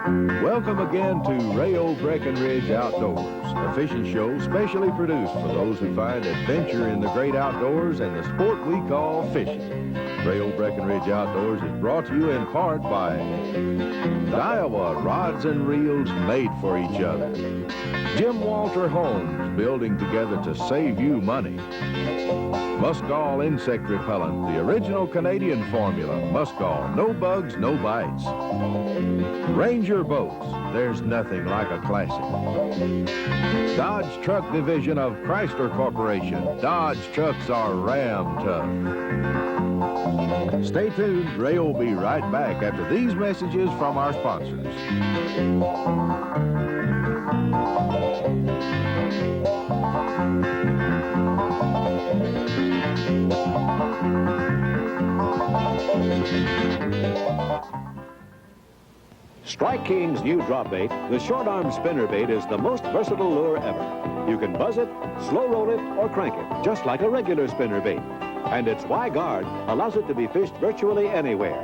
Welcome again to Rayo Breckenridge Outdoors, a fishing show specially produced for those who find adventure in the great outdoors and the sport we call fishing. Rayo Breckenridge Outdoors is brought to you in part by Iowa Rods and Reels Made for Each Other, Jim Walter Homes, building together to save you money, Muskol Insect Repellent, the original Canadian formula. Muskol, no bugs, no bites. Ranger Boats, there's nothing like a classic. Dodge Truck Division of Chrysler Corporation, Dodge trucks are Ram tough. Stay tuned, Ray will be right back after these messages from our sponsors. Strike King's new drop bait, the short arm spinner bait, is the most versatile lure ever. You can buzz it, slow roll it, or crank it, just like a regular spinner bait. And its Y-guard allows it to be fished virtually anywhere.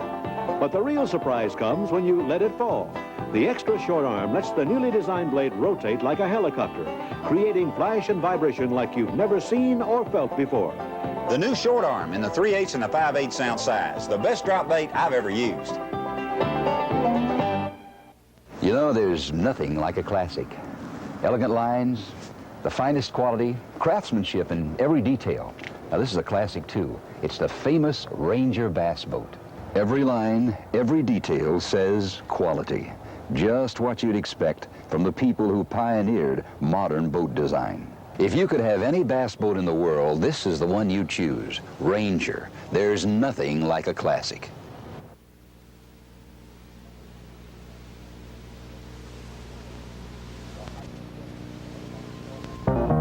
But the real surprise comes when you let it fall. The extra short arm lets the newly designed blade rotate like a helicopter, creating flash and vibration like you've never seen or felt before. The new short arm in the 3/8 and the 5/8 ounce size, the best drop bait I've ever used. You know, there's nothing like a classic. Elegant lines, the finest quality, craftsmanship in every detail. Now, this is a classic, too. It's the famous Ranger bass boat. Every line, every detail says quality. Just what you'd expect from the people who pioneered modern boat design. If you could have any bass boat in the world, this is the one you'd choose, Ranger. There's nothing like a classic.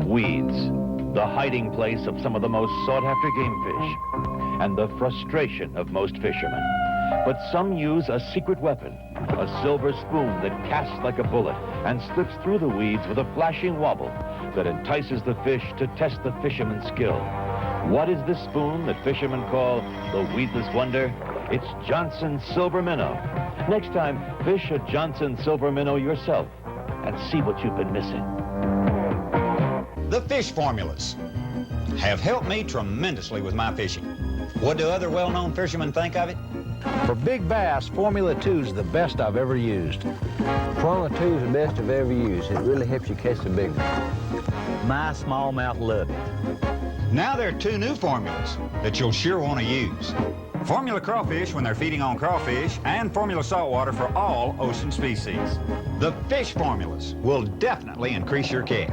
Weeds, the hiding place of some of the most sought-after game fish, and the frustration of most fishermen. But some use a secret weapon, a silver spoon that casts like a bullet and slips through the weeds with a flashing wobble that entices the fish to test the fisherman's skill. What is this spoon that fishermen call the weedless wonder? It's Johnson Silver Minnow. Next time, fish a Johnson Silver Minnow yourself and see what you've been missing. The fish formulas have helped me tremendously with my fishing. What do other well-known fishermen think of it? For big bass, Formula 2 is the best I've ever used. Formula 2 is the best I've ever used. It really helps you catch the big one. My smallmouth love it. Now there are two new formulas that you'll sure want to use. Formula crawfish when they're feeding on crawfish, and Formula saltwater for all ocean species. The fish formulas will definitely increase your catch.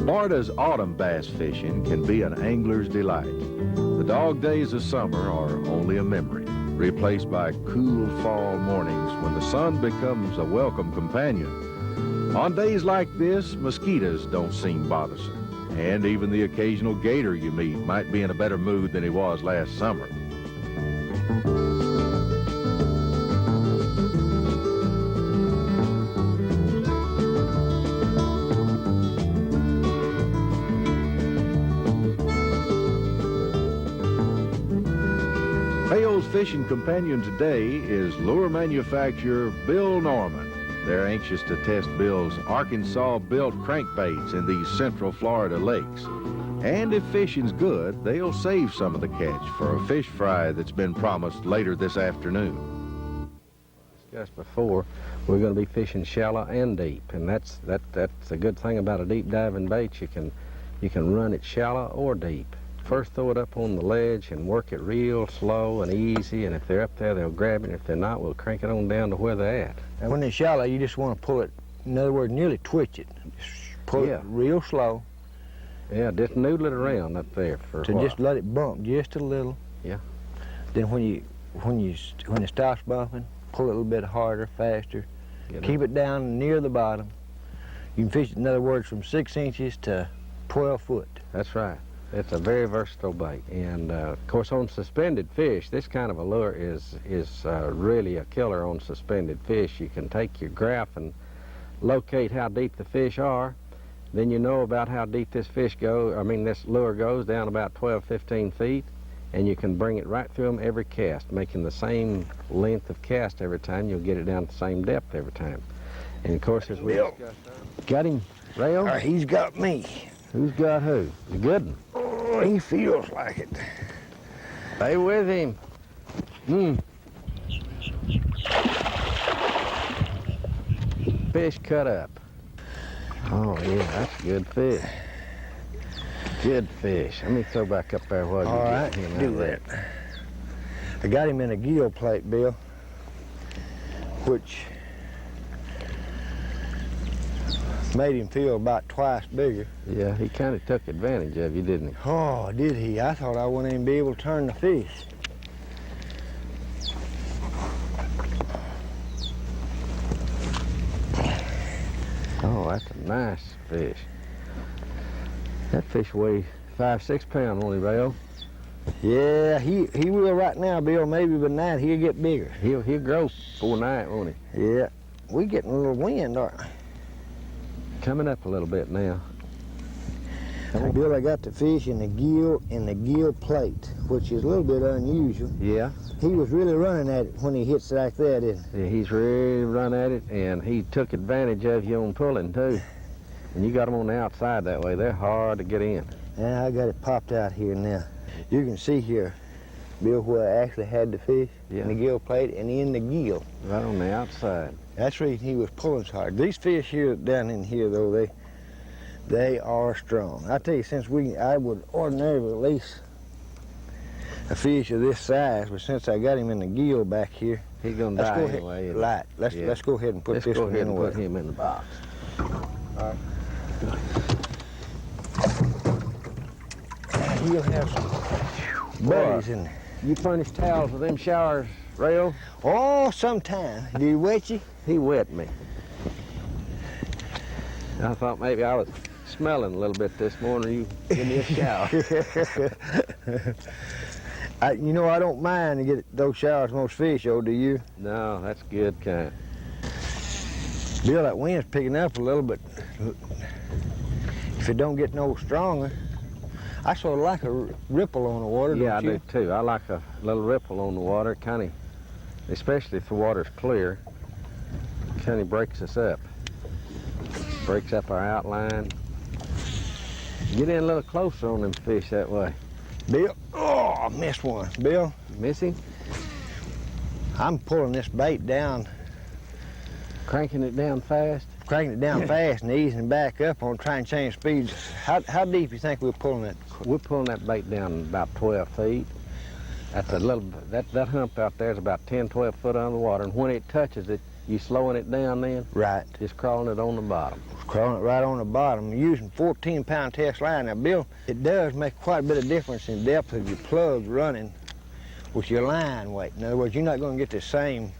Florida's autumn bass fishing can be an angler's delight. The dog days of summer are only a memory, replaced by cool fall mornings when the sun becomes a welcome companion. On days like this, mosquitoes don't seem bothersome, and even the occasional gator you meet might be in a better mood than he was last summer. Rayo's fishing companion today is lure manufacturer Bill Norman. They're anxious to test Bill's Arkansas-built crankbaits in these central Florida lakes. And if fishing's good, they'll save some of the catch for a fish fry that's been promised later this afternoon. Just before, we're going to be fishing shallow and deep, and that's a good thing about a deep diving bait. You can run it shallow or deep. First throw it up on the ledge and work it real slow and easy, and if they're up there, they'll grab it, and if they're not, we'll crank it on down to where they're at. And when they're shallow, you just want to pull it, in other words, nearly twitch it. Just pull it real slow. Yeah, just noodle it around up there for to just let it bump just a little. Yeah. Then when it stops bumping, pull it a little bit harder, faster. Keep it down near the bottom. You can fish it, in other words, from 6 inches to 12 foot. That's right. It's a very versatile bait, and of course on suspended fish, this kind of a lure is really a killer on suspended fish. You can take your graph and locate how deep the fish are, then you know about how deep this fish goes. I mean, this lure goes down about 12, 15 feet, and you can bring it right through them every cast, making the same length of cast every time. You'll get it down the same depth every time. And of course, as we discussed, got him, Rayo? He's got me. Who's got who? The good one. Oh, he feels like it. Stay with him. Fish cut up. Oh yeah, that's a good fish. Good fish. Let me throw back up there while you get him out do there. that. I got him in a gill plate, Bill, which made him feel about twice bigger. Yeah, he kind of took advantage of you, didn't he? Oh, did he? I thought I wouldn't even be able to turn the fish. Oh, that's a nice fish. That fish weighs 5-6 pounds, won't he, Rayo? Yeah, he will right now, Bill. Maybe by night he'll get bigger. He'll grow before night, won't he? Yeah, we getting a little wind, aren't we? Coming up a little bit now. Bill, I got the fish in the gill plate, which is a little bit unusual. Yeah. He was really running at it when he hits like that, isn't he? Yeah, he's really run at it, and he took advantage of you on pulling, too. And you got them on the outside that way. They're hard to get in. And I got it popped out here now. You can see here, Bill, where I actually had the fish in the gill plate and in the gill. Right on the outside. That's the reason he was pulling so hard. These fish here, down in here, though, they are strong. I tell you, I would ordinarily release a fish of this size, but since I got him in the gill back here, he's gonna die anyway. Let's go ahead and put this one in the way. Put him in the box. All right. He'll have some buddies in there. You furnish towels with them showers, Rayo? Oh, sometime. Did he wet you? He wet me. I thought maybe I was smelling a little bit this morning. You give me a shower. You know, I don't mind to get those showers most fish, do you? No, that's good kind. Bill, that wind's picking up a little, but if it don't get no stronger, I sort of like a ripple on the water, yeah, don't you? I do too. I like a little ripple on the water, kind of, especially if the water's clear, kind of breaks us up. Breaks up our outline. Get in a little closer on them fish that way. Bill, oh, I missed one. Bill? Missing? I'm pulling this bait down. Cranking it down fast? Cranking it down fast and easing back up on trying to change speeds. How deep do you think we're pulling that? We're pulling that bait down about 12 feet. That's a little, that hump out there is about 10, 12 foot under the water, and when it touches it, you slowing it down then? Right. Just crawling it on the bottom. Crawling it right on the bottom. Using 14-pound test line. Now, Bill, it does make quite a bit of difference in depth of your plugs running with your line weight. In other words, you're not going to get the same,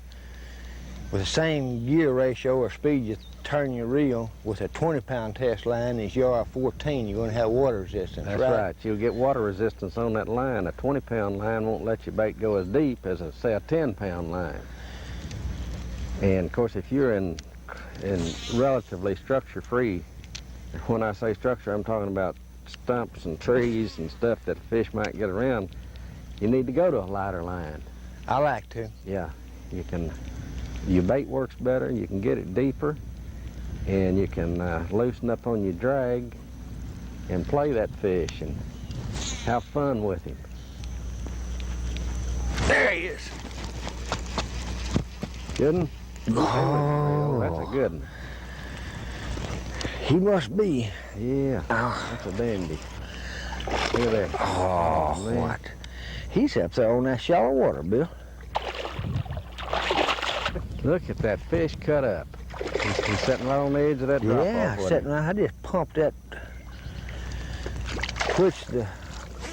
with the same gear ratio or speed you turn your reel with a 20-pound test line as you are a 14. You're going to have water resistance. That's right. You'll get water resistance on that line. A 20-pound line won't let your bait go as deep as, say, a 10-pound line. And, of course, if you're in relatively structure-free, when I say structure, I'm talking about stumps and trees and stuff that fish might get around, you need to go to a lighter line. I like to. Yeah. Your bait works better, you can get it deeper, and you can loosen up on your drag and play that fish and have fun with him. There he is. Good one? Oh, that's a good one. He must be. Yeah, that's a dandy. Look at that. Oh, man. what? He's up there on that shallow water, Bill. Look at that fish cut up. He's sitting right on the edge of that drop-off. Yeah, sitting right. I just pumped that, switched the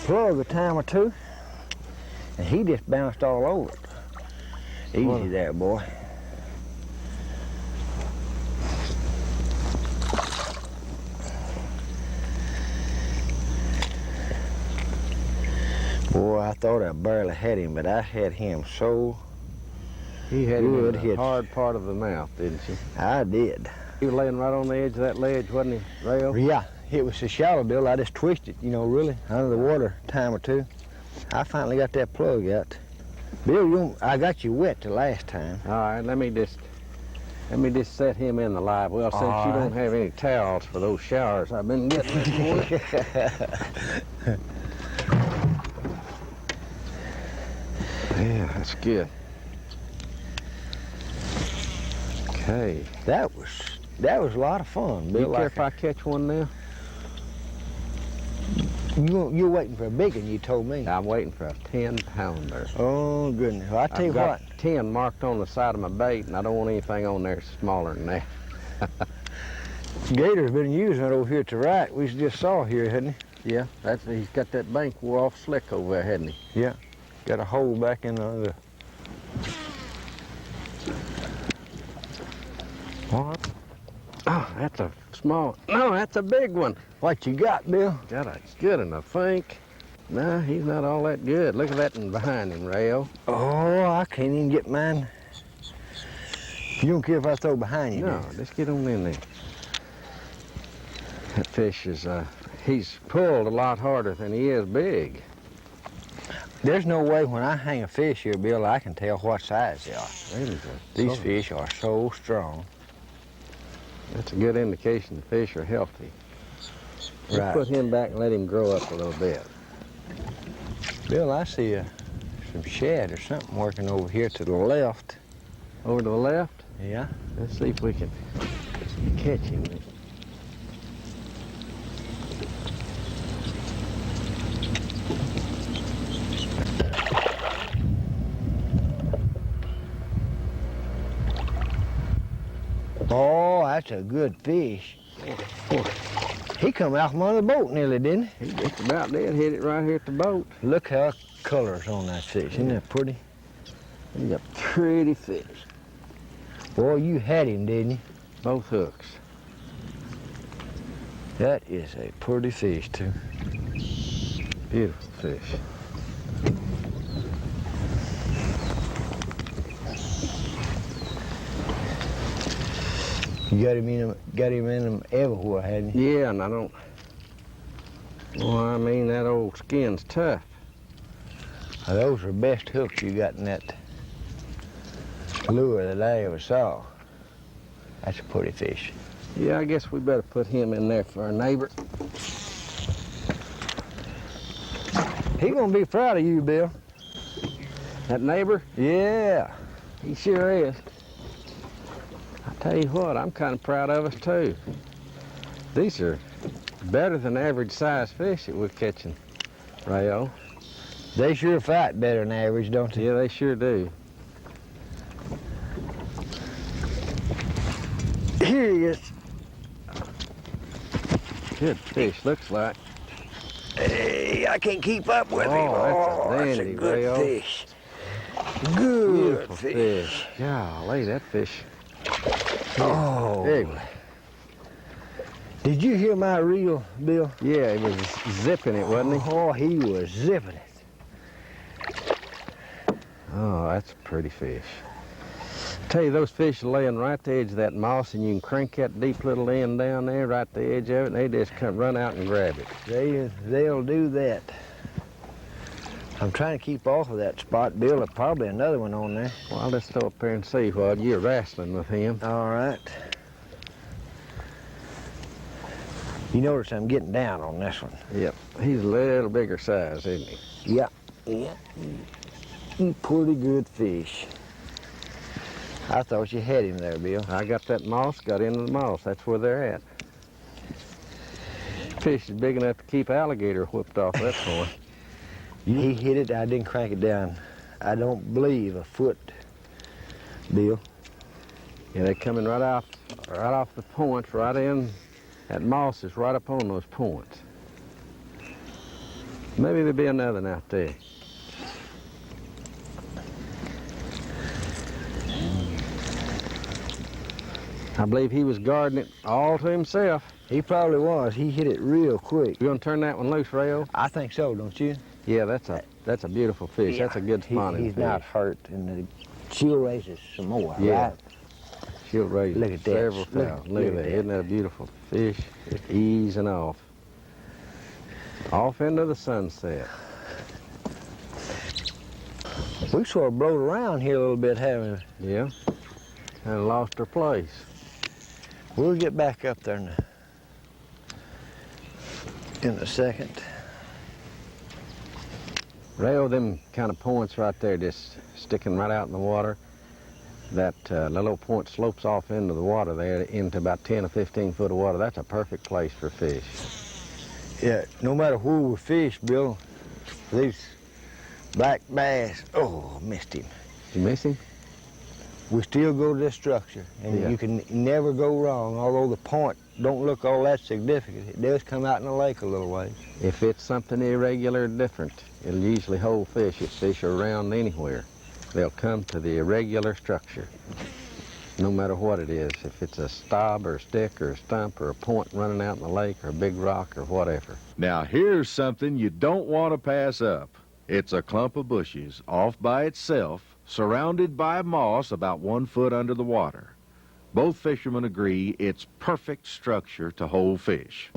plug a time or two, and he just bounced all over it. Easy there, boy. Boy, I thought I barely had him, but I had him so He had good. him in the hard part of the mouth, didn't you? I did. He was laying right on the edge of that ledge, wasn't he, Rayo? Yeah, it was so shallow, Bill. I just twisted, you know, really, under the water a time or two. I finally got that plug out. Bill, I got you wet the last time. All right, let me just set him in the live well, since you don't have any towels for those showers I've been getting this morning. Yeah, that's good. Okay. That was a lot of fun, Bill. You care if I catch one now? You're waiting for a big one, you told me. I'm waiting for a 10-pounder. Oh, goodness. Well, I tell you what. 10 marked on the side of my bait, and I don't want anything on there smaller than that. Gator's been using it over here to the right. We just saw here, hadn't he? Yeah, he's got that bank wore off slick over there, hadn't he? Yeah. Got a hole back in the... What? Oh, that's a small... No, that's a big one. What you got, Bill? Got a good one, I think. No, he's not all that good. Look at that one behind him, Rayo. Oh, I can't even get mine. You don't care if I throw behind you? No, just get on in there. That fish is, he's pulled a lot harder than he is big. There's no way when I hang a fish here, Bill, I can tell what size they are. Really? These fish are so strong. That's a good indication the fish are healthy. Right. Put him back and let him grow up a little bit. Bill, I see some shad or something working over here to the left. Over to the left? Yeah. Let's see if we can catch him. Oh, that's a good fish. He come out from under the boat nearly, didn't he? He just about did. Hit it right here at the boat. Look how colors on that fish. Isn't that pretty? He's a pretty fish. Boy, you had him, didn't you? Both hooks. That is a pretty fish, too. Beautiful fish. You got him in them everywhere, hadn't you? Yeah, and I don't... Well, I mean, that old skin's tough. Now, those are the best hooks you got in that lure that I ever saw. That's a pretty fish. Yeah, I guess we better put him in there for our neighbor. He gonna be proud of you, Bill. That neighbor? Yeah. He sure is. I tell you what, I'm kind of proud of us too. These are better than average size fish that we're catching, Rayo. They sure fight better than average, don't they? Yeah, they sure do. Here he is. Good fish, looks like. Hey, I can't keep up with him. Oh, that's a dandy, good Rayo. fish. Good Beautiful fish. Golly, that fish. Oh. Big one. Did you hear my reel, Bill? Yeah, he was zipping it, wasn't he? Oh, he was zipping it. Oh, that's a pretty fish. Tell you, those fish are laying right at the edge of that moss, and you can crank that deep little end down there right at the edge of it, and they just come run out and grab it. They'll do that. I'm trying to keep off of that spot, Bill. There's probably another one on there. Well, I'll just go up there and see while you're wrestling with him. All right. You notice I'm getting down on this one. Yep, he's a little bigger size, isn't he? Yeah, yeah. Pretty good fish. I thought you had him there, Bill. I got that moss, got into the moss. That's where they're at. Fish is big enough to keep alligator whooped off that point. He hit it, I didn't crank it down. I don't believe a foot, Bill. Yeah, they're coming right off the points, right in. That moss is right up on those points. Maybe there'll be another one out there. I believe he was guarding it all to himself. He probably was. He hit it real quick. You gonna turn that one loose, Rayo? I think so, don't you? Yeah, that's a beautiful fish. Yeah. That's a good spawning He's fish. not hurt, and the chill raises some more, Yeah. right? she'll raise Look at that. several thousand. Look at that. Isn't that a beautiful fish? Just easing off. Off into the sunset. We sort of blowed around here a little bit, haven't we? Yeah. And lost her place. We'll get back up there in a second. Rayo, them kind of points right there just sticking right out in the water. That little point slopes off into the water there into about 10 or 15 foot of water. That's a perfect place for fish. Yeah, no matter where we fish, Bill, these black bass, oh, missed him. You miss him? We still go to this structure, and you can never go wrong, although the point don't look all that significant. It does come out in the lake a little ways. If it's something irregular or different, it'll usually hold fish. If fish are around anywhere, they'll come to the irregular structure, no matter what it is. If it's a stub or a stick or a stump or a point running out in the lake or a big rock or whatever. Now here's something you don't want to pass up. It's a clump of bushes off by itself, surrounded by moss about 1 foot under the water. Both fishermen agree it's perfect structure to hold fish.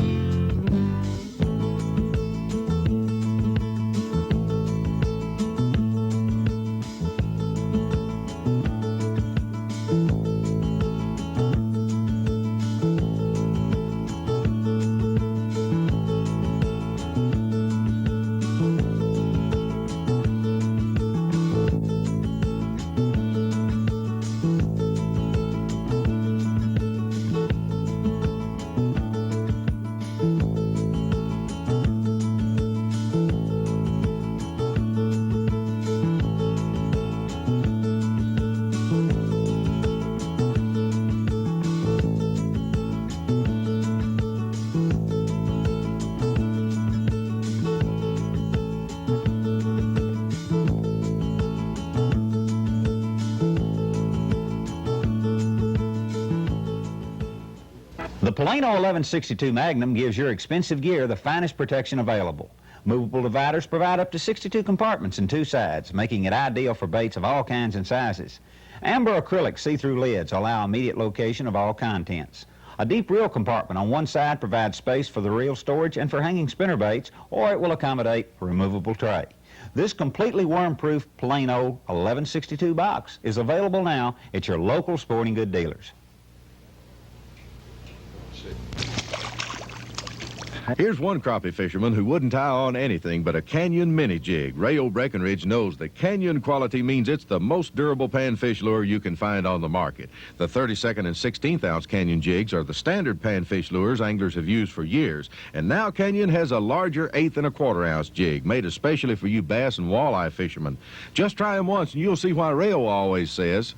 The Polano 1162 Magnum gives your expensive gear the finest protection available. Movable dividers provide up to 62 compartments in 2 sides, making it ideal for baits of all kinds and sizes. Amber acrylic see-through lids allow immediate location of all contents. A deep reel compartment on one side provides space for the reel storage and for hanging spinnerbaits, or it will accommodate a removable tray. This completely worm-proof Polano 1162 box is available now at your local sporting good dealers. Here's one crappie fisherman who wouldn't tie on anything but a Canyon mini jig. Rayo Breckenridge knows that Canyon quality means it's the most durable panfish lure you can find on the market. The 32nd and 16th ounce Canyon jigs are the standard panfish lures anglers have used for years. And now Canyon has a larger 1/8 and 1/4 ounce jig made especially for you bass and walleye fishermen. Just try them once and you'll see why Rayo always says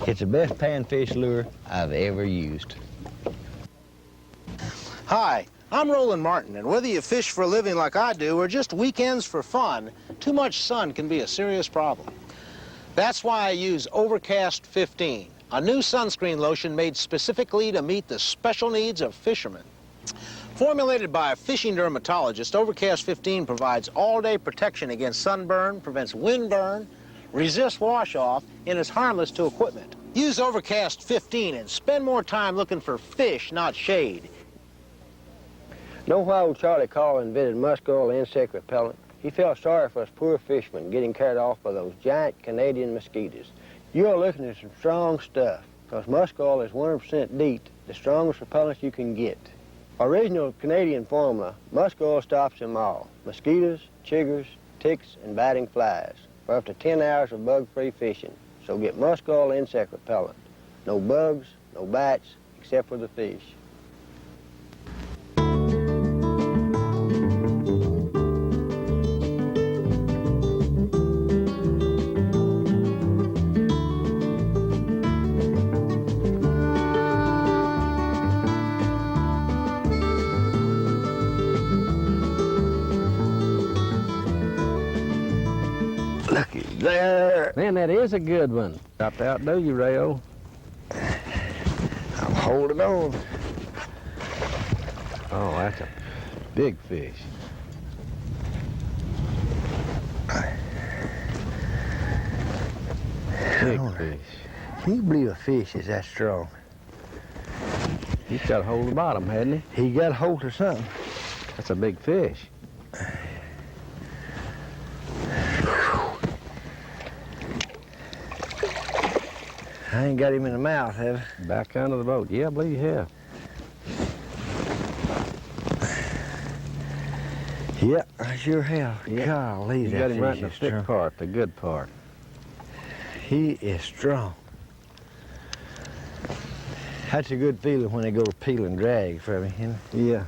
it's the best panfish lure I've ever used. Hi, I'm Roland Martin, and whether you fish for a living like I do or just weekends for fun, too much sun can be a serious problem. That's why I use Overcast 15, a new sunscreen lotion made specifically to meet the special needs of fishermen. Formulated by a fishing dermatologist, Overcast 15 provides all-day protection against sunburn, prevents windburn, resists wash-off, and is harmless to equipment. Use Overcast 15 and spend more time looking for fish, not shade. Know why old Charlie Carl invented musk oil insect repellent? He felt sorry for us poor fishermen getting carried off by those giant Canadian mosquitoes. You're looking at some strong stuff, because musk oil is 100% DEET, the strongest repellent you can get. Original Canadian formula, musk oil stops them all, mosquitoes, chiggers, ticks, and biting flies, for up to 10 hours of bug-free fishing. So get musk oil insect repellent. No bugs, no bites, except for the fish. Looky there. Man, that is a good one. Got to outdo you, Rayo. I'm holding on. Oh, that's a big fish. Big fish. Can you believe a fish is that strong? He's got a hold of the bottom, hadn't he? He got a hold of something. That's a big fish. I ain't got him in the mouth, have I? Back under the boat. Yeah, I believe you have. Yep, I sure have. Yep. Golly, You that got him right fish in the is thick strong. part, the good part. He is strong. That's a good feeling when they go peel and drag from me, isn't it? Yeah.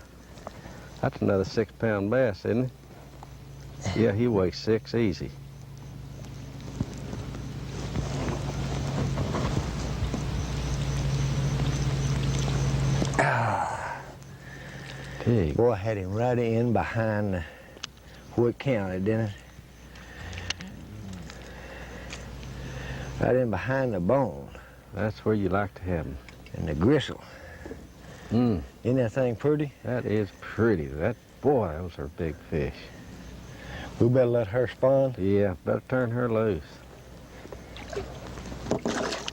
That's another 6-pound bass, isn't it? Yeah, he weighs 6 easy. Pig. Boy, I had him right in behind the, where it counted, didn't it? Right in behind the bone That's where you like to have him. and the gristle. Mm, Isn't that thing pretty? that is pretty. Boy, those are big fish. We better let her spawn. Yeah, better turn her loose.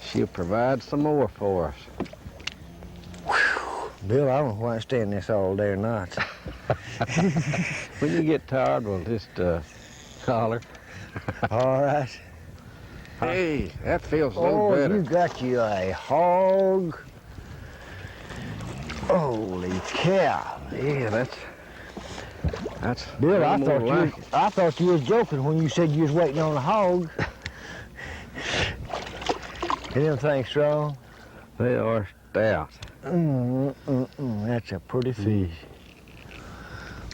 She'll provide some more for us. Bill, I don't know why I stand this all day or not. When you get tired, we'll just holler. All right. Hey, that feels a little Oh, better. you got you a hog. Holy cow. Yeah, that's Bill, a I little more like it. thought you was joking when you said you was waiting on a hog. Ain't them things strong? They are stout. That's a pretty fish.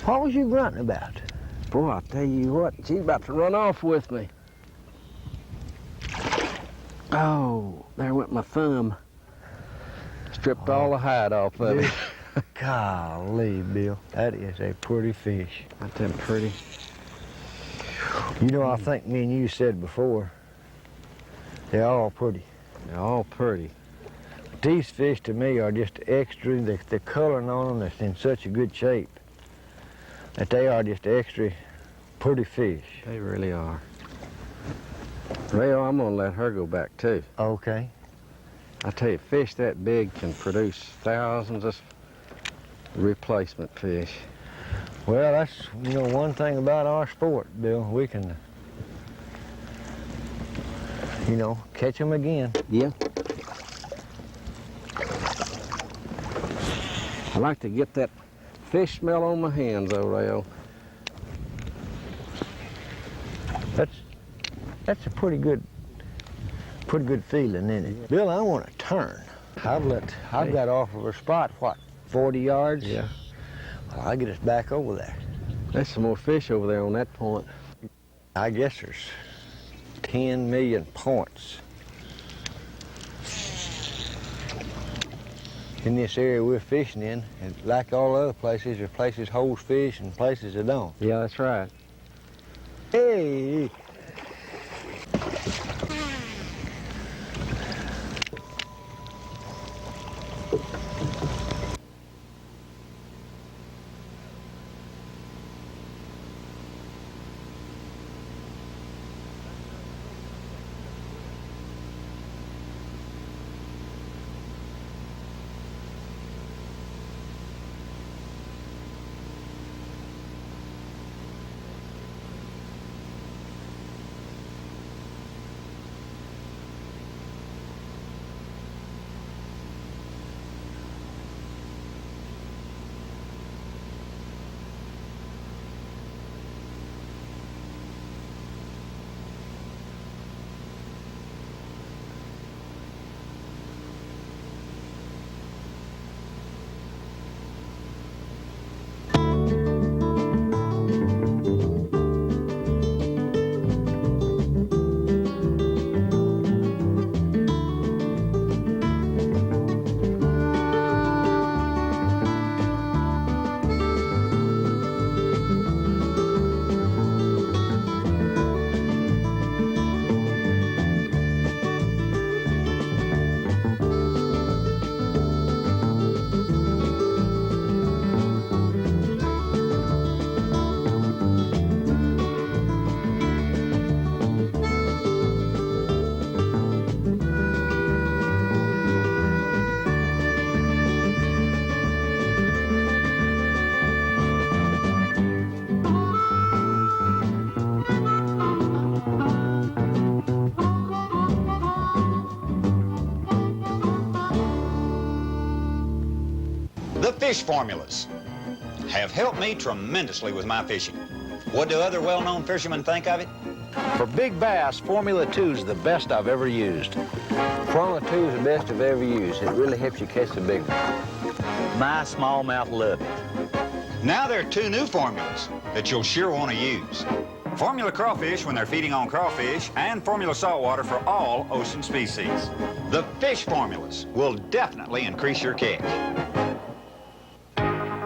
What was you grunting about? Boy, I tell you what, she's about to run off with me. Oh, there went my thumb. Stripped all the hide off of it. Golly, Bill, that is a pretty fish. Ain't them pretty? You know, I think me and you said before, they're all pretty. They're all pretty. These fish to me are just extra, the coloring on them is in such a good shape that they are just extra pretty fish. They really are. Rayo, I'm gonna let her go back too. Okay. I tell you, fish that big can produce thousands of replacement fish. Well, that's, you know, one thing about our sport, Bill. We can, you know, catch them again. Yeah. I like to get that fish smell on my hands, though, Rayo. That's a pretty good feeling, isn't it? Bill, I want to turn. I've got off of a spot, what, 40 yards? Yeah. Well, I'll get us back over there. There's some more fish over there on that point. I guess there's 10 million points in this area we're fishing in. And like all other places, there's places holds fish and places that don't. Yeah, that's right. Hey! The fish formulas have helped me tremendously with my fishing. What do other well-known fishermen think of it? For big bass, Formula 2 is the best I've ever used. Formula 2 is the best I've ever used. It really helps you catch the big one. My smallmouth love it. Now there are two new formulas that you'll sure want to use. Formula crawfish when they're feeding on crawfish, and formula saltwater for all ocean species. The fish formulas will definitely increase your catch.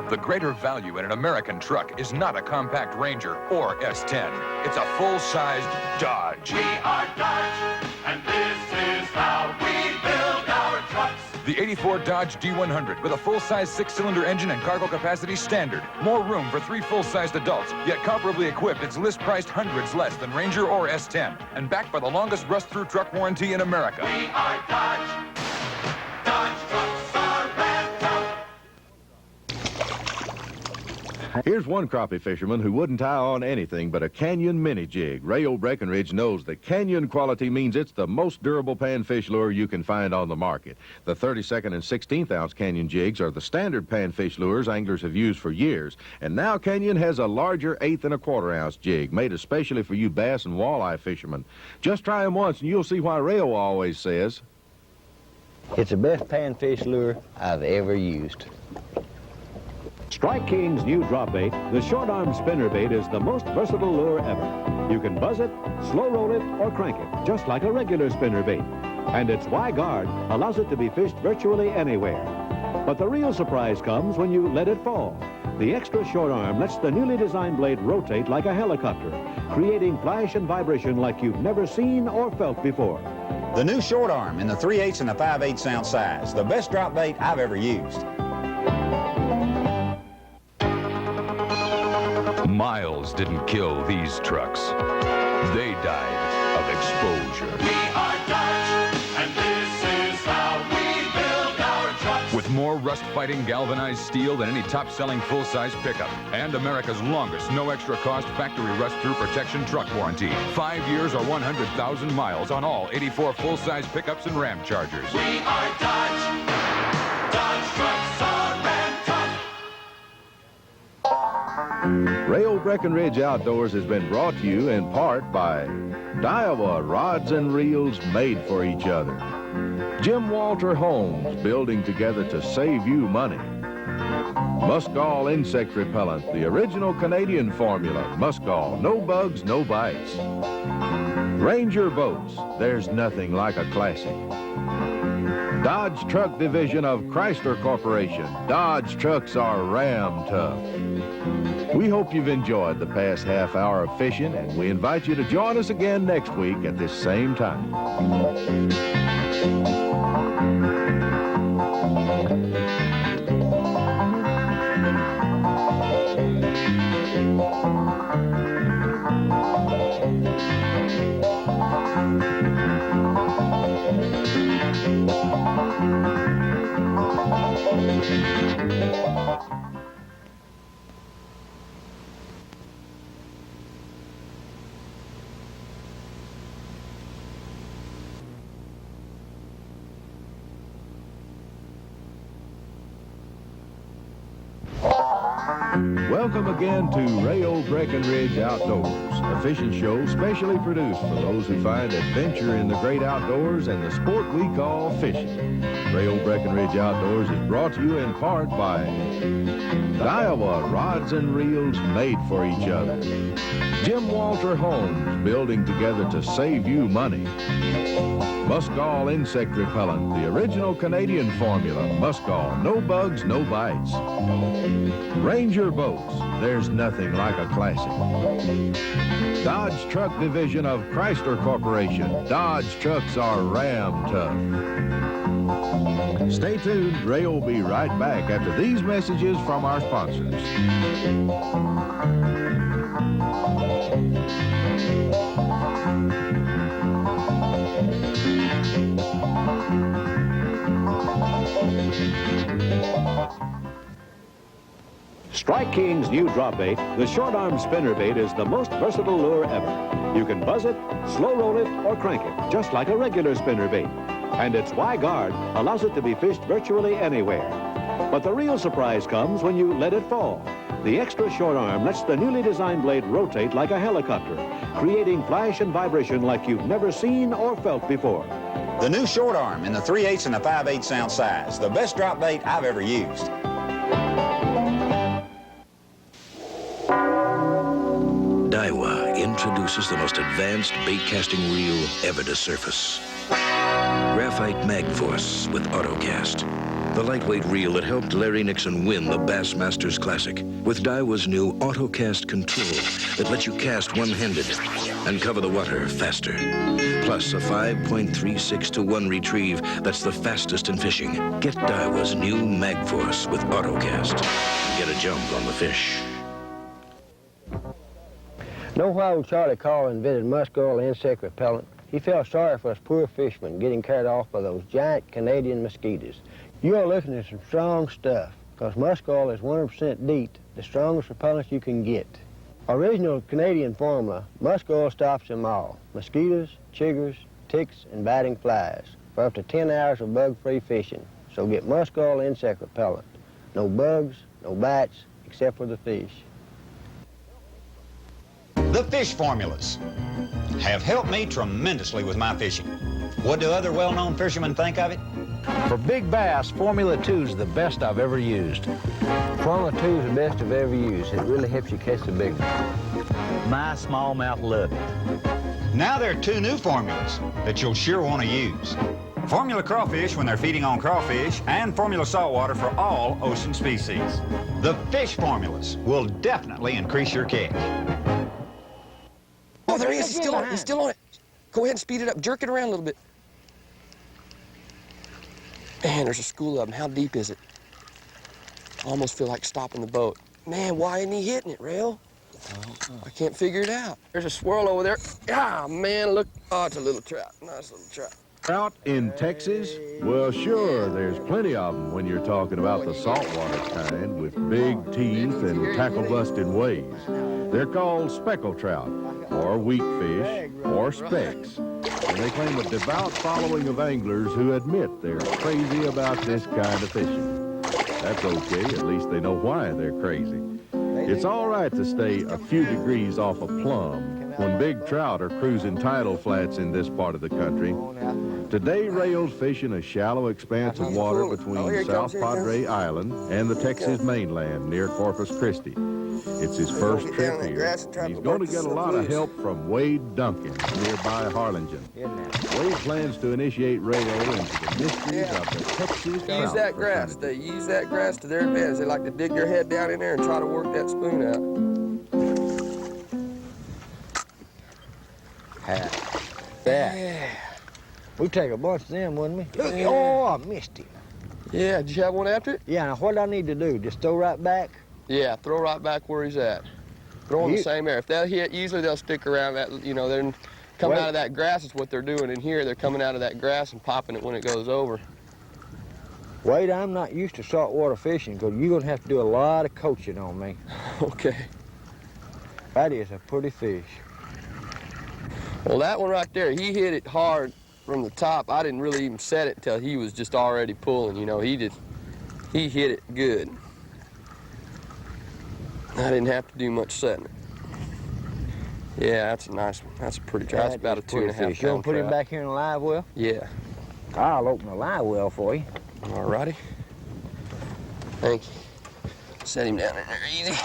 The greater value in an American truck is not a compact Ranger or S10. It's a full-sized Dodge. We are Dodge, and this is how we build our trucks. The 84 Dodge D100 with a full-size 6-cylinder engine and cargo capacity standard. More room for 3 full-sized adults, yet comparably equipped. It's list-priced hundreds less than Ranger or S10, and backed by the longest rust-through truck warranty in America. We are Dodge. Dodge trucks are red top. Here's one crappie fisherman who wouldn't tie on anything but a Canyon mini jig. Rayo Breckenridge knows that Canyon quality means it's the most durable panfish lure you can find on the market. The 32nd and 16th ounce Canyon jigs are the standard panfish lures anglers have used for years. And now Canyon has a larger 1/8 and 1/4 ounce jig made especially for you bass and walleye fishermen. Just try them once and you'll see why Rayo always says It's the best panfish lure I've ever used. Strike King's new drop bait, the short arm spinner bait, is the most versatile lure ever. You can buzz it, slow roll it, or crank it, just like a regular spinner bait. And its Y-guard allows it to be fished virtually anywhere. But the real surprise comes when you let it fall. The extra short arm lets the newly designed blade rotate like a helicopter, creating flash and vibration like you've never seen or felt before. The new short arm in the 3/8 and the 5/8 ounce size, the best drop bait I've ever used. Miles didn't kill these trucks. They died of exposure. We are Dodge, and this is how we build our trucks. With more rust-fighting galvanized steel than any top-selling full-size pickup. And America's longest, no-extra-cost factory rust-through protection truck warranty. 5 years or 100,000 miles on all 84 full-size pickups and Ram Chargers. We are Dodge. Dodge trucks are red top. Rayo Breckenridge Outdoors has been brought to you in part by Daiwa Rods and Reels Made for Each Other. Jim Walter Homes, building together to save you money. Muskall Insect Repellent, the original Canadian formula. Muskall, no bugs, no bites. Ranger Boats, there's nothing like a classic. Dodge Truck Division of Chrysler Corporation. Dodge trucks are Ram tough. We hope you've enjoyed the past half hour of fishing, and we invite you to join us again next week at this same time. Welcome again to Rayo Breckenridge Outdoors, a fishing show specially produced for those who find adventure in the great outdoors and the sport we call fishing. Rayo Breckenridge Outdoors is brought to you in part by Daiwa Rods and Reels Made for Each Other. Jim Walter Homes, building together to save you money. Muskall Insect Repellent, the original Canadian formula. Muskall, no bugs, no bites. Ranger Boats, there's nothing like a classic. Dodge Truck Division of Chrysler Corporation. Dodge trucks are Ram tough. Stay tuned. Ray will be right back after these messages from our sponsors. Strike King's new drop bait, the short arm spinner bait, is the most versatile lure ever. You can buzz it, slow roll it, or crank it, just like a regular spinner bait. And its Y-guard allows it to be fished virtually anywhere. But the real surprise comes when you let it fall. The extra short arm lets the newly designed blade rotate like a helicopter, creating flash and vibration like you've never seen or felt before. The new short arm in the 3/8 and the 5/8 ounce size. The best drop bait I've ever used. Daiwa introduces the most advanced bait casting reel ever to surface. Graphite Magforce with AutoCast. The lightweight reel that helped Larry Nixon win the Bassmasters Classic. With Daiwa's new AutoCast control that lets you cast one-handed and cover the water faster. Plus a 5.36 to 1 retrieve that's the fastest in fishing. Get Daiwa's new Magforce with AutoCast. Get a jump on the fish. Know why old Charlie Carl invented musk oil insect repellent? He felt sorry for us poor fishermen getting carried off by those giant Canadian mosquitoes. You're looking at some strong stuff, because musk oil is 100% DEET, the strongest repellent you can get. Original Canadian formula, musk oil stops them all. Mosquitoes, chiggers, ticks, and biting flies for up to 10 hours of bug-free fishing. So get musk oil insect repellent. No bugs, no bites, except for the fish. The fish formulas have helped me tremendously with my fishing. What do other well-known fishermen think of it? For big bass, Formula 2 is the best I've ever used. Formula 2 is the best I've ever used. It really helps you catch the big one. My smallmouth love it. Now there are 2 new formulas that you'll sure want to use. Formula crawfish when they're feeding on crawfish, and formula saltwater for all ocean species. The fish formulas will definitely increase your catch. Oh, there he is. He's still on it. He's still on it. Go ahead and speed it up. Jerk it around a little bit. Man, there's a school of them. How deep is it? I almost feel like stopping the boat. Man, why isn't he hitting it, Rayo? I can't figure it out. There's a swirl over there. Ah, man, look. Oh, it's a little trout. Nice little trout. Trout in Texas? Well, sure, there's plenty of them when you're talking about the saltwater kind with big teeth and tackle-busting ways. They're called speckled trout, or weak fish, or specks. And they claim a devout following of anglers who admit they're crazy about this kind of fishing. That's okay, at least they know why they're crazy. It's all right to stay a few degrees off a plum when big trout are cruising tidal flats in this part of the country. Today, Rayo's fishing a shallow expanse of water between South Padre Island and the Texas mainland near Corpus Christi. It's his first trip here. He's going to get a lot of help from Wade Dunkin, nearby Harlingen. Wade plans to initiate Rayo into the mysteries of the Texas trout. Use that grass. They use that grass to their advantage. They like to dig their head down in there and try to work that spoon out. Yeah. We'd take a bunch of them, wouldn't we? Look, oh, I missed it. Yeah, did you have one after it? Yeah, now what do I need to do? Just throw right back? Yeah, throw right back where he's at. Throw in the same area. If they'll hit, usually they'll stick around that, you know, they're coming out of that grass is what they're doing. In here, they're coming out of that grass and popping it when it goes over. Wade, I'm not used to saltwater fishing, because you're going to have to do a lot of coaching on me. Okay. That is a pretty fish. Well, that one right there, he hit it hard from the top. I didn't really even set it until he was just already pulling, you know. He hit it good. I didn't have to do much setting it. Yeah, that's a nice one. That's a pretty trout. That's about a 2.5 pound. You want to put him back here in a live well? Yeah. I'll open the live well for you. All righty. Thank you. Set him down in there easy.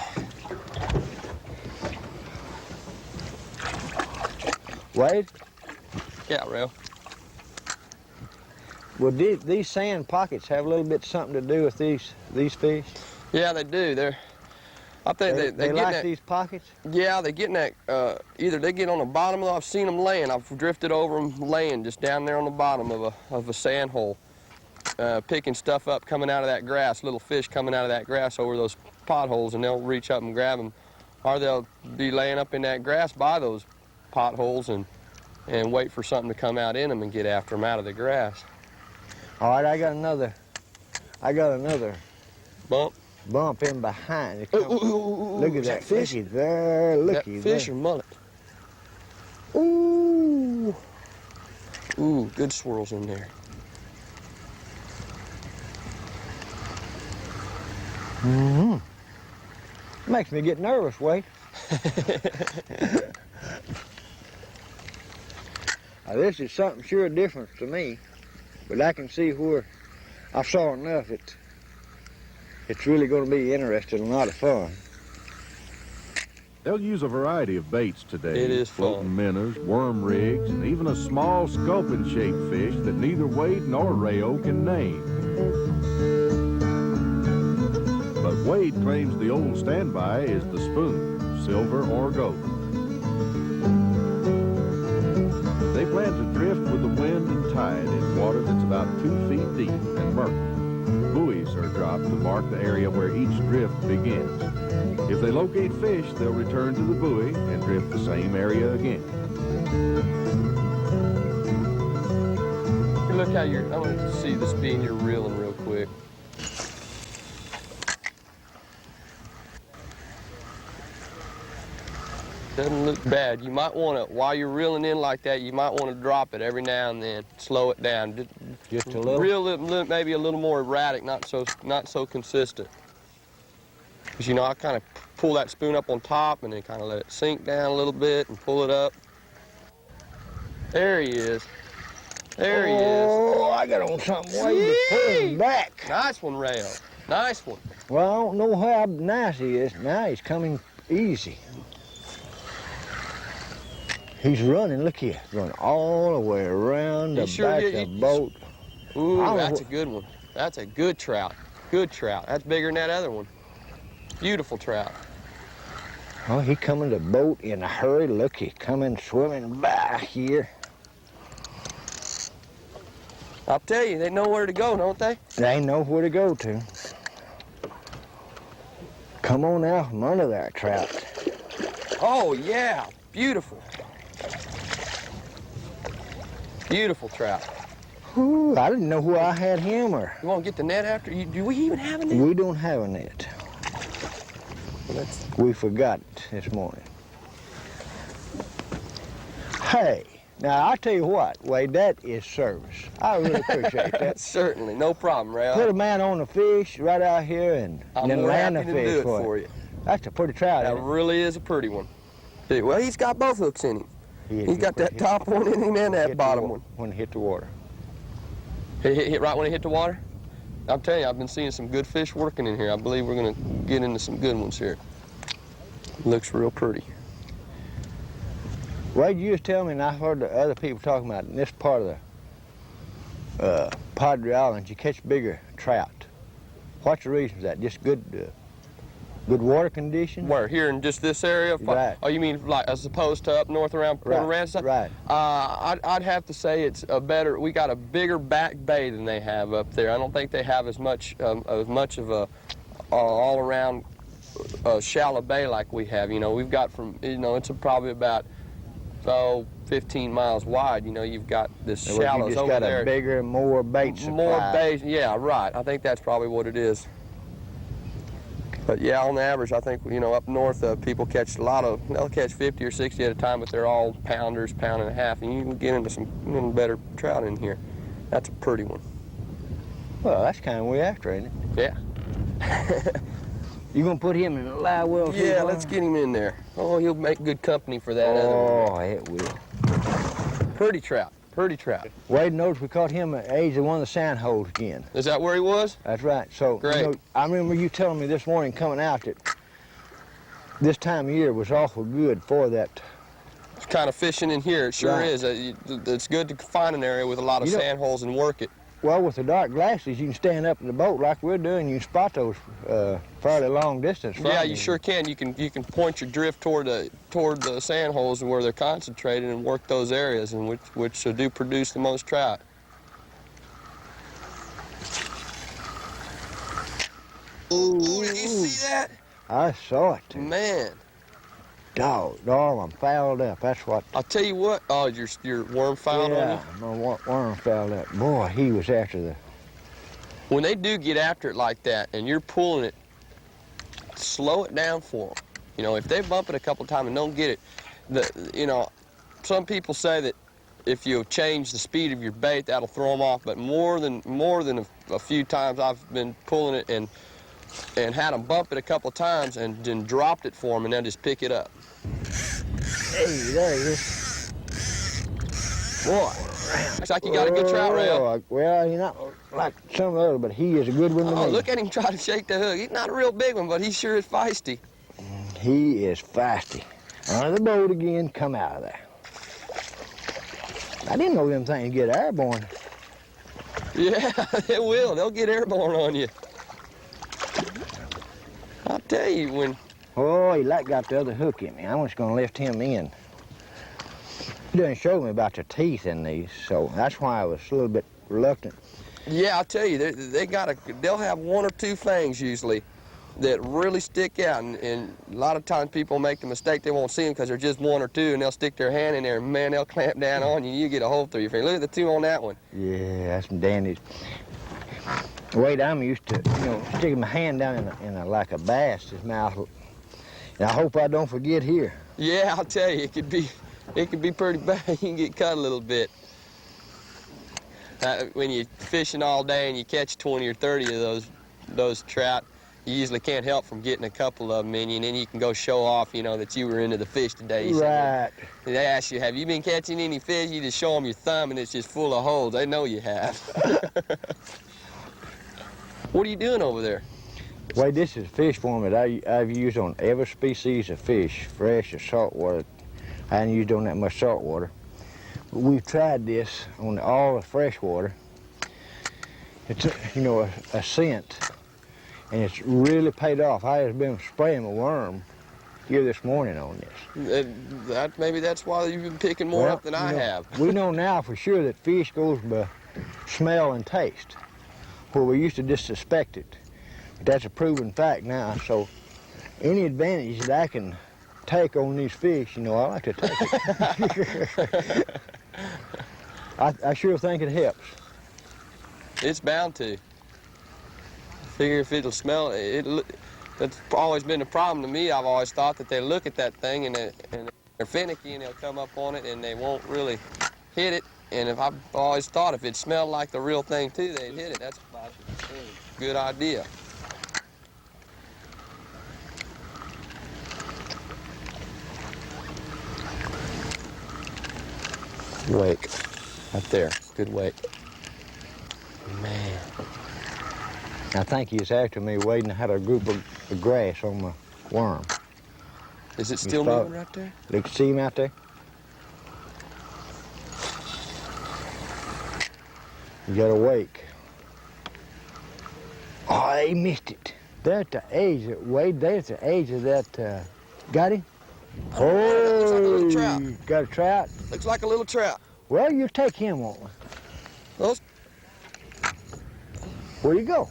Wade? Yeah, Rayo. Well, these sand pockets have a little bit something to do with these fish? Yeah, they do. I think they like that, these pockets? Yeah, they get in that, either they get on the bottom of, I've seen them laying. I've drifted over them laying just down there on the bottom of a sand hole, picking stuff up coming out of that grass, little fish coming out of that grass over those potholes, and they'll reach up and grab them. Or they'll be laying up in that grass by those potholes and wait for something to come out in them and get after them out of the grass. All right, I got another bump in behind. Look at that fish. Looky there, looky that fish there. or mullet? Ooh. Ooh, good swirls in there. Mm-hmm. Makes me get nervous, Wade. Now, this is something sure different to me, but I can see where I saw enough. It's really going to be interesting and a lot of fun. They'll use a variety of baits today. It is floating fun. minnows, worm rigs, and even a small sculpin-shaped fish that neither Wade nor Rayo can name. But Wade claims the old standby is the spoon, silver or gold. They plan to drift with the wind and tide in water that's about 2 feet deep and murky. Buoys are dropped to mark the area where each drift begins. If they locate fish, they'll return to the buoy and drift the same area again. Look how you're, I want to see the speed you're reeling real quick. Doesn't look bad. You might want to, while you're reeling in like that, you might want to drop it every now and then. Slow it down. Just a little? Reel it maybe a little more erratic, not so consistent. Because, you know, I kind of pull that spoon up on top and then kind of let it sink down a little bit and pull it up. There he is. There he is. Oh, I got on something way to pull him back. Nice one, Rayo. Nice one. Well, I don't know how nice he is. Now he's coming easy. He's running, look here, running all the way around the back of the boat. Ooh, that's a good one. That's a good trout. Good trout. That's bigger than that other one. Beautiful trout. Oh, he coming to the boat in a hurry. Look, he's coming swimming by here. I'll tell you, they know where to go, don't they? They know where to go to. Come on out from under there, Trout. Oh, yeah. Beautiful. Beautiful trout. Ooh, I didn't know where I had him or... You want to get the net after? Do we even have a net? We don't have a net. We forgot this morning. Hey, now I'll tell you what, Wade, that is service. I really appreciate that. Certainly, no problem, Rayo. Put a man on the fish right out here and then land the happy fish to do it for you. That's a pretty trout. That really is a pretty one. Well, he's got both hooks in him. He's got that top one in him and that bottom one. When he hit the water. Hit right when he hit the water? I'm telling you, I've been seeing some good fish working in here. I believe we're going to get into some good ones here. Looks real pretty. Wade, you was telling me, and I heard the other people talking about in this part of the Padre Islands, you catch bigger trout. What's the reason for that? Just good water conditions? Where, here in just this area? Right. Oh, you mean like as opposed to up north around Port Aransas? Right. I'd have to say it's a better, we got a bigger back bay than they have up there. I don't think they have as much of a all around shallow bay like we have. You know, we've got from, you know, it's probably about 15 miles wide. You know, you've got this shallows over there. You just got a bigger, more bait supply. More bait, yeah, right. I think that's probably what it is. But yeah, on the average, I think, you know, up north, people catch a lot of, they'll catch 50 or 60 at a time, but they're all pounders, pound and a half, and you can get into some better trout in here. That's a pretty one. Well, that's kind of what we're after, ain't it? Yeah. You gonna put him in a live well? Yeah, let's get him in there. Oh, he'll make good company for that other one. Oh, it will. Pretty trout, pretty trout. Wade knows we caught him at age of one of the sand holes again. Is that where he was? That's right. So, great. You know, I remember you telling me this morning coming out that this time of year was awful good for that. It's kind of fishing in here, it sure is. It's good to find an area with a lot of sand holes and work it. Well, with the dark glasses, you can stand up in the boat like we're doing. You can spot those fairly long distance from you. You sure can. You can point your drift toward the sand holes and where they're concentrated and work those areas, and which do produce the most trout. Ooh, did you see that? I saw it. Man. Dog, I'm fouled up. That's what. I'll tell you what. Oh, your worm fouled on you? Yeah, my worm fouled up. Boy, he was after the. When they do get after it like that, and you're pulling it, slow it down for them. You know, if they bump it a couple times and don't get it, you know, some people say that if you change the speed of your bait, that'll throw them off. But more than a few times, I've been pulling it and and had them bump it a couple times and then dropped it for them and then just pick it up. Hey, there he is. Boy. Looks like you got a good trout, Rayo. Oh, well, he's not like some other, but he is a good one to Oh, me. look at him try to shake the hook. He's not a real big one, but he sure is feisty. He is feisty. Under the boat again, come out of there. I didn't know them things get airborne. Yeah, it will. They'll get airborne on you. I'll tell you when... Oh, he like got the other hook in me. I'm just gonna lift him in. He didn't show me about the teeth in these, so that's why I was a little bit reluctant. Yeah, I'll tell you, they'll have one or two fangs usually that really stick out, and a lot of times people make the mistake they won't see them because they're just one or two, and they'll stick their hand in there, and man, they'll clamp down on you, and you get a hole through your finger. Look at the two on that one. Yeah, that's some dandies. Wade, I'm used to, sticking my hand down in like a bass's mouth, and I hope I don't forget here. Yeah, I'll tell you, it could be pretty bad. You can get cut a little bit. When you're fishing all day and you catch 20 or 30 of those trout, you usually can't help from getting a couple of them in you, and then you can go show off, that you were into the fish today. Right. They ask you, have you been catching any fish? You just show them your thumb, and it's just full of holes. They know you have. What are you doing over there? Wade, this is a fish form that I've used on every species of fish, fresh or saltwater. I haven't used on that much saltwater. But we've tried this on all the freshwater. It's, a scent, and it's really paid off. I have been spraying a worm here this morning on this. Maybe that's why you've been picking more up than I have. We know now for sure that fish goes by smell and taste, where we used to just suspect it. But that's a proven fact now, so any advantage that I can take on these fish, I like to take it. I sure think it helps. It's bound to. I figure if it'll smell, that's always been a problem to me. I've always thought that they look at that thing and they're finicky and they'll come up on it and they won't really hit it. And I've always thought if it smelled like the real thing too, they'd hit it. That's a good idea. Wake. Right there. Good wake. Man. I think he's after me, Wade, and I had a group of grass on my worm. Is it still moving right there? Look, see him out there? You got a wake. Oh, he missed it. They're at the edge, Wade, they're at the edge of that, got him? Oh, that looks like a little trout. Got a trout? Looks like a little trout. Well, you take him on. Where'd he go?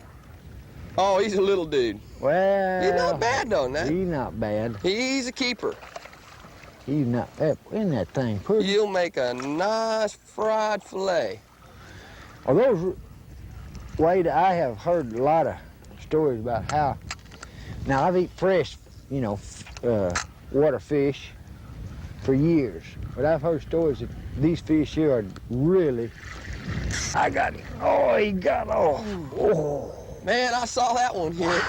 Oh, he's a little dude. Well, he's not bad though. He's not bad. He's a keeper. He's not. Isn't that thing pretty? You'll make a nice fried fillet. Are those, Wade, I have heard a lot of stories about how, now I've eaten fresh, water fish for years, but I've heard stories that these fish here are really, I got him. Oh, he got, oh. Man, I saw that one here.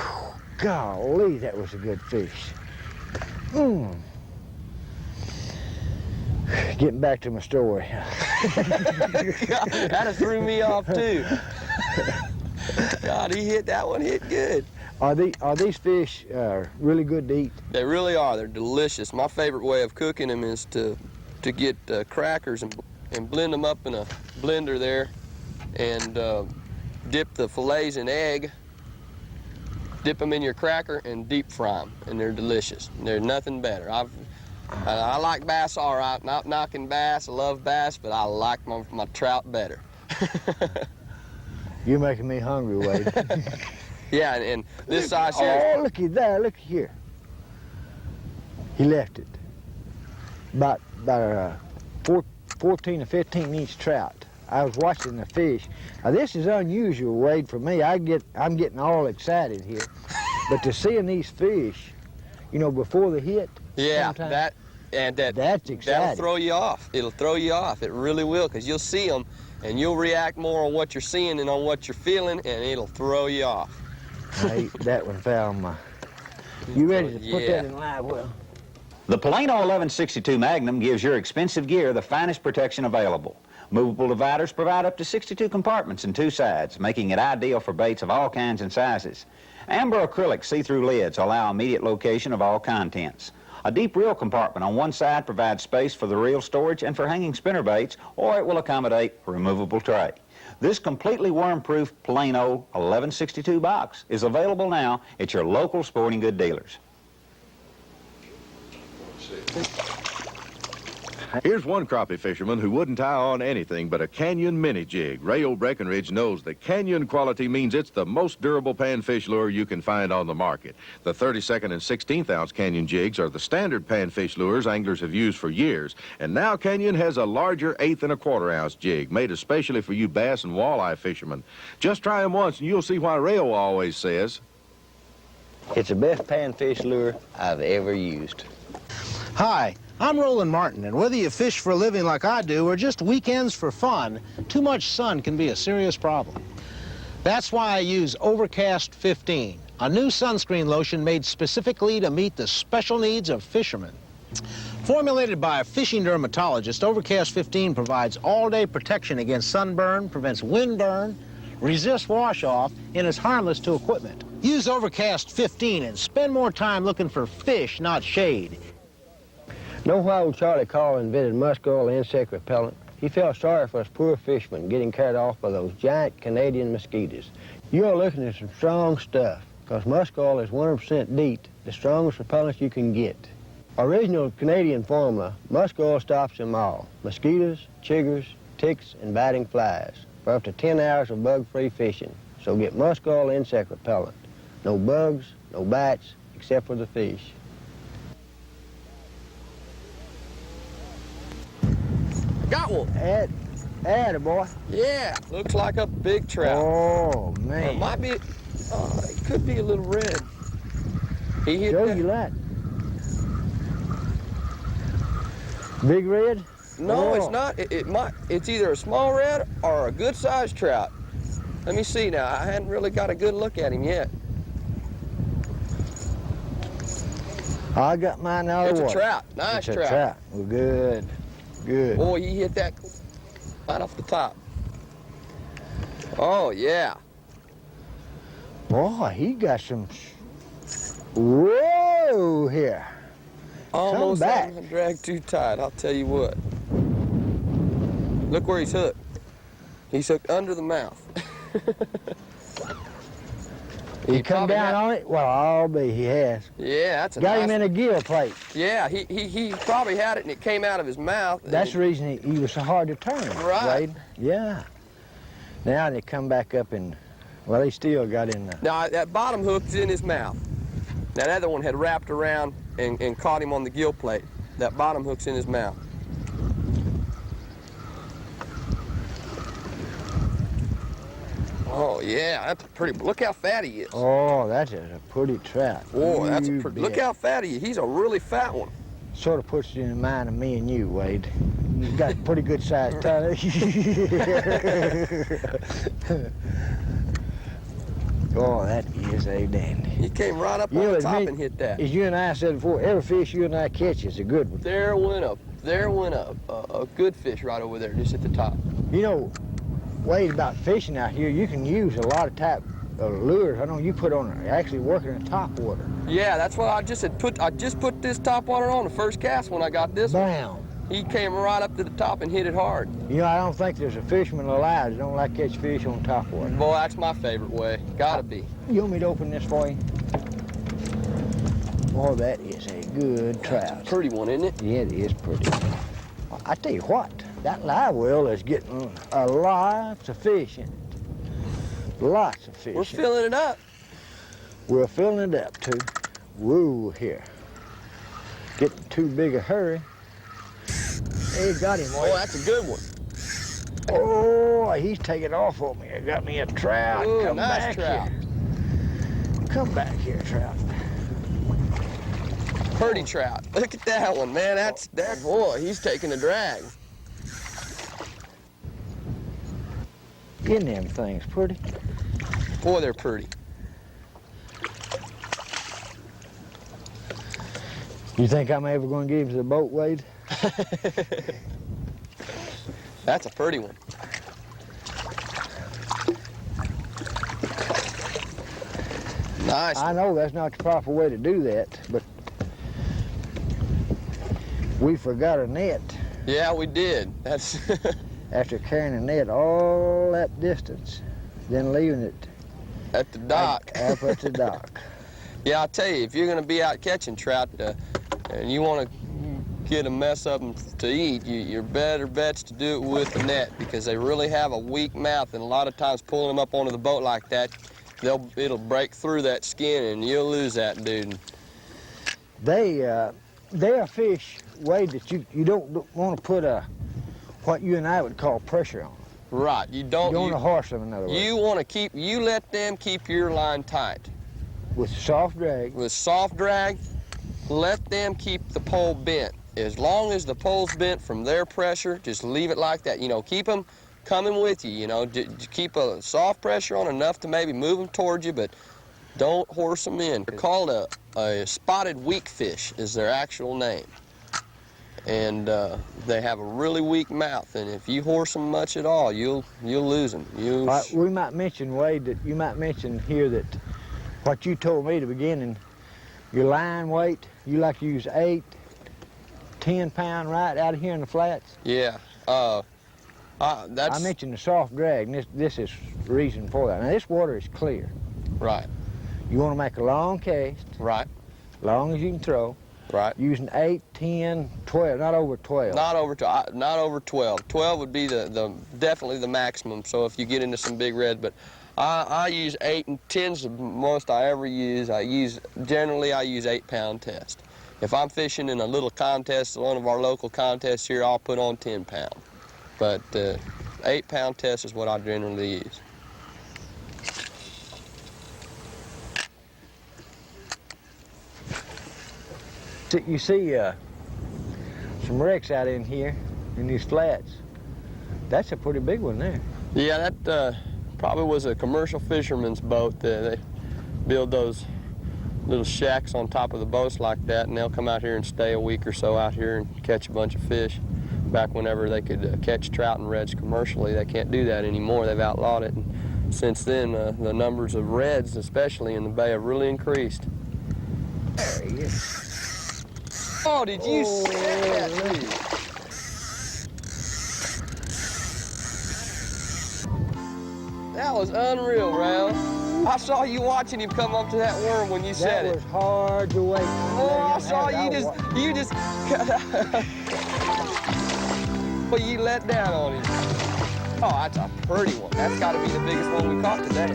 Golly, that was a good fish. Getting back to my story. That threw me off too. God, that one hit good. Are these fish really good to eat? They really are. They're delicious. My favorite way of cooking them is to get crackers and blend them up in a blender there, and dip the fillets in egg, dip them in your cracker, and deep fry them, and they're delicious. They're nothing better. I like bass all right, not knocking bass. I love bass, but I like my trout better. You're making me hungry, Wade. Yeah, and this size here. Oh, looky there, look here. He left it. About a 14 or 15 inch trout. I was watching the fish. Now this is unusual, Wade, for me. I'm getting all excited here. But to seeing these fish, before the hit. Yeah, that's exciting. That'll throw you off. It'll throw you off. It really will, because you'll see them, and you'll react more on what you're seeing than on what you're feeling, and it'll throw you off. That one fell on my... You ready to put that in live well? The Polano 1162 Magnum gives your expensive gear the finest protection available. Movable dividers provide up to 62 compartments and 2 sides, making it ideal for baits of all kinds and sizes. Amber acrylic see-through lids allow immediate location of all contents. A deep reel compartment on one side provides space for the reel storage and for hanging spinner baits, or it will accommodate a removable tray. This completely worm-proof Polano 1162 box is available now at your local sporting good dealers. Here's one crappie fisherman who wouldn't tie on anything but a Canyon mini jig. Rayo Breckenridge knows that Canyon quality means it's the most durable panfish lure you can find on the market. The 32nd and 16th ounce Canyon jigs are the standard panfish lures anglers have used for years. And now Canyon has a larger 1/8 and 1/4 ounce jig made especially for you bass and walleye fishermen. Just try them once and you'll see why Rayo always says, it's the best panfish lure I've ever used. Hi, I'm Roland Martin, and whether you fish for a living like I do or just weekends for fun, too much sun can be a serious problem. That's why I use Overcast 15, a new sunscreen lotion made specifically to meet the special needs of fishermen. Formulated by a fishing dermatologist, Overcast 15 provides all-day protection against sunburn, prevents windburn, resists wash-off, and is harmless to equipment. Use Overcast 15 and spend more time looking for fish, not shade. Know why old Charlie Carl invented musk oil insect repellent? He felt sorry for us poor fishermen getting carried off by those giant Canadian mosquitoes. You're looking at some strong stuff, because musk oil is 100% DEET, the strongest repellent you can get. Original Canadian formula, musk oil stops them all. Mosquitoes, chiggers, ticks, and biting flies for up to 10 hours of bug-free fishing. So get musk oil insect repellent. No bugs, no bites, except for the fish. Got one. Add it, boy. Yeah, looks like a big trout. Oh, man. It might be, it could be a little red. He hit Show that. you that. Big red? No, it's not. It's either a small red or a good-sized trout. Let me see now. I hadn't really got a good look at him yet. I got mine out of the water. It's a trout. Nice it's trout. A trout. Well, good. Good. Boy, he hit that right off the top. Oh, yeah. Boy, he got some... Whoa, here. Almost Come back. I dragged too tight, I'll tell you what. Look where he's hooked. He's hooked under the mouth. He come down on it? Well, I'll be. He has. Yeah, that's a Got nice him in a gill plate. Yeah, he probably had it and it came out of his mouth. That's the reason he was so hard to turn. Right. Wade. Yeah. Now they come back up and, well, he still got in the... Now, that bottom hook's in his mouth. Now, that other one had wrapped around and caught him on the gill plate. That bottom hook's in his mouth. Oh, yeah, that's a pretty... Look how fat he is. Oh, that's a pretty trout. Whoa, that's a You pretty... bet. Look how fat he is. He's a really fat one. Sort of puts you in mind of me and you, Wade. You got a pretty good sized tongue. Oh, that is a dandy. He came right up on the top and hit that. As you and I said before, every fish you and I catch is a good one. There went a good fish right over there, just at the top. You know, Wade, about fishing out here, you can use a lot of type of lures. I know you put on actually working in top water. Yeah, that's what I just had put. I just put this top water on the first cast when I got this Bam. one. He came right up to the top and hit it hard. You know, I don't think there's a fisherman alive that don't like to catch fish on top water. Boy, that's my favorite way. Gotta be. You want me to open this for you? Oh, that is a good trout. That's a pretty one, isn't it? Yeah, it is pretty. I tell you what, that live well is getting a lot of fish in it. Lots of fish. We're filling it up. We're filling it up too. Woo, here. Getting too big a hurry. Hey, got him. Oh, that's a good one. Oh, he's taking off on me. I got me a trout. Ooh, Come nice back trout. here. Come back here, trout. Pretty trout. Look at that one, man. That boy, he's taking a drag. Isn't them things pretty? Boy, they're pretty. You think I'm ever going to get him to the boat, Wade? That's a pretty one. Nice. I know that's not the proper way to do that, but we forgot a net. Yeah, we did. That's after carrying a net all that distance, then leaving it at the dock. Up at the dock. Yeah, I'll tell you, if you're going to be out catching trout and you want to get a mess of them to eat, your better bet's to do it with the net, because they really have a weak mouth, and a lot of times pulling them up onto the boat like that, it'll break through that skin and you'll lose that dude. They're fish, Wade, that you don't want to put what you and I would call pressure on. Right, you don't want to horse them, in other words. You let them keep your line tight. With soft drag. With soft drag, let them keep the pole bent. As long as the pole's bent from their pressure, just leave it like that. You know, keep them coming with you, you know. Keep a soft pressure on enough to maybe move them towards you, but don't horse them in. They're called a spotted weakfish is their actual name. And they have a really weak mouth, and if you horse them much at all, you'll lose them. We might mention, Wade, that you might mention here that what you told me at the beginning, your line weight, you like to use 8, 10 pound right out here in the flats? Yeah. I mentioned the soft drag, and this is the reason for that. Now, this water is clear. Right. You want to make a long cast. Right. Long as you can throw. Right. Using 8, 10, 12, not over 12. Not over 12. 12 would be definitely the maximum, so if you get into some big reds, but I use 8 and 10's the most I ever use. Generally I use 8 pound test. If I'm fishing in a little contest, one of our local contests here, I'll put on 10 pound. But 8 pound test is what I generally use. You see some wrecks out in here, in these flats. That's a pretty big one there. Yeah, that probably was a commercial fisherman's boat. They build those little shacks on top of the boats like that, and they'll come out here and stay a week or so out here and catch a bunch of fish. Back whenever they could catch trout and reds commercially, they can't do that anymore. They've outlawed it. And since then, the numbers of reds, especially in the bay, have really increased. There he is. Oh, did you see that? That was unreal, Rayo. I saw you watching him come up to that worm when you said it. That was hard to wait. Oh, I saw you just, well, you let down on him. Oh, that's a pretty one. That's got to be the biggest one we caught today.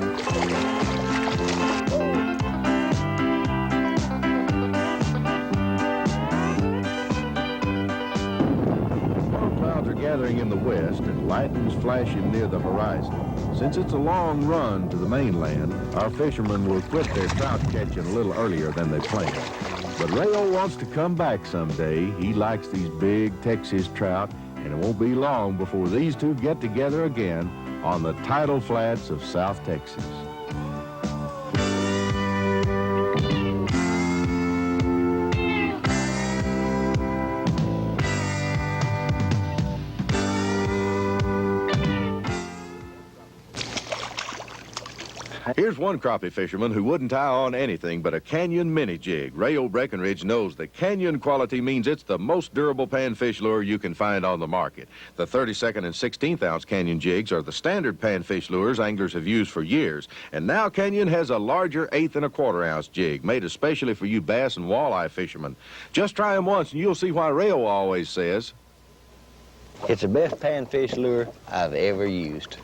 Clouds are gathering in the west and lightning's flashing near the horizon. Since it's a long run to the mainland, our fishermen will quit their trout catching a little earlier than they planned. But Rayo wants to come back someday. He likes these big Texas trout, and it won't be long before these two get together again on the tidal flats of South Texas. Here's one crappie fisherman who wouldn't tie on anything but a Canyon mini jig. Rayo Breckenridge knows that Canyon quality means it's the most durable panfish lure you can find on the market. The 32nd and 16th ounce Canyon jigs are the standard panfish lures anglers have used for years. And now Canyon has a larger 1/8 and 1/4 ounce jig made especially for you bass and walleye fishermen. Just try them once and you'll see why Rayo always says it's the best panfish lure I've ever used.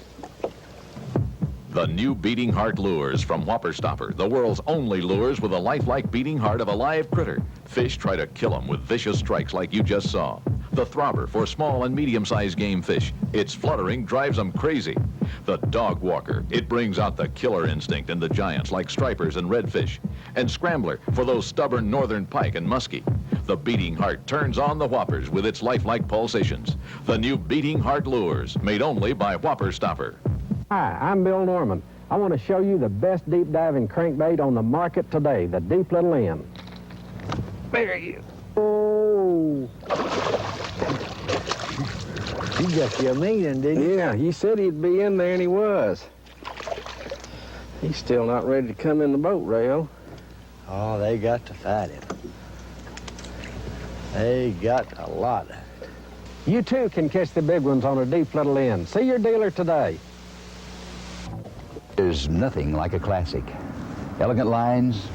The new Beating Heart lures from Whopper Stopper, the world's only lures with a lifelike beating heart of a live critter. Fish try to kill them with vicious strikes like you just saw. The Throbber for small and medium-sized game fish. Its fluttering drives them crazy. The Dog Walker, it brings out the killer instinct in the giants like stripers and redfish. And Scrambler for those stubborn northern pike and muskie. The Beating Heart turns on the whoppers with its lifelike pulsations. The new Beating Heart lures, made only by Whopper Stopper. Hi, I'm Bill Norman. I want to show you the best deep diving crankbait on the market today, the Deep Little End. There he is. Oh! He got you a meeting, didn't he? Yeah, he said he'd be in there, and he was. He's still not ready to come in the boat, Rayo. Oh, they got to fight him. They got a lot. You too can catch the big ones on a deep little end. See your dealer today. There's nothing like a classic. Elegant lines,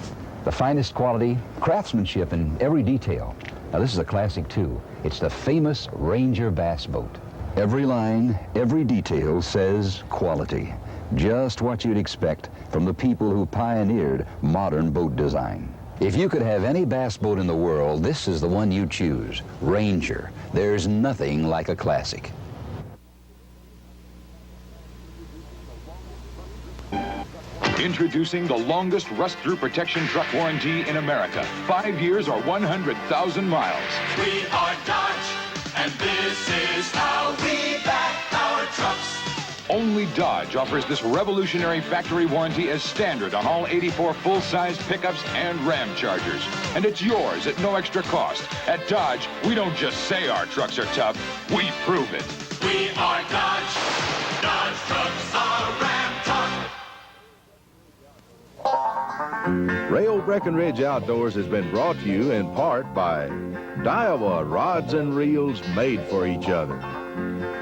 the finest quality, craftsmanship in every detail. Now this is a classic too. It's the famous Ranger bass boat. Every line, every detail says quality. Just what you'd expect from the people who pioneered modern boat design. If you could have any bass boat in the world, this is the one you'd choose. Ranger. There's nothing like a classic. Introducing the longest rust-through protection truck warranty in America. 5 years or 100,000 miles. We are Dodge, and this is how we back our trucks. Only Dodge offers this revolutionary factory warranty as standard on all 84 full-size pickups and Ram Chargers. And it's yours at no extra cost. At Dodge, we don't just say our trucks are tough, we prove it. We are Dodge. Dodge trucks are Ram tough. Rayo Breckenridge Outdoors has been brought to you in part by Daiwa Rods and Reels Made for Each Other.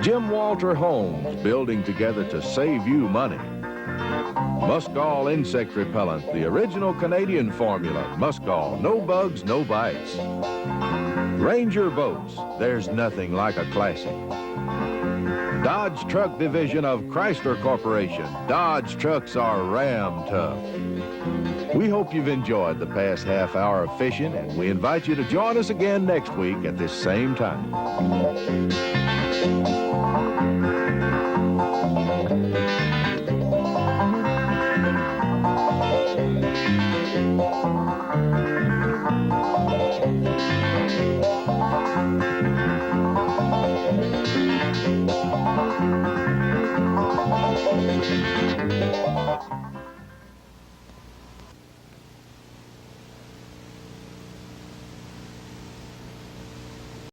Jim Walter Homes, building together to save you money. Muskol Insect Repellent, the original Canadian formula. Muskol, no bugs, no bites. Ranger Boats, there's nothing like a classic. Dodge Truck Division of Chrysler Corporation. Dodge trucks are Ram tough. We hope you've enjoyed the past half hour of fishing, and we invite you to join us again next week at this same time.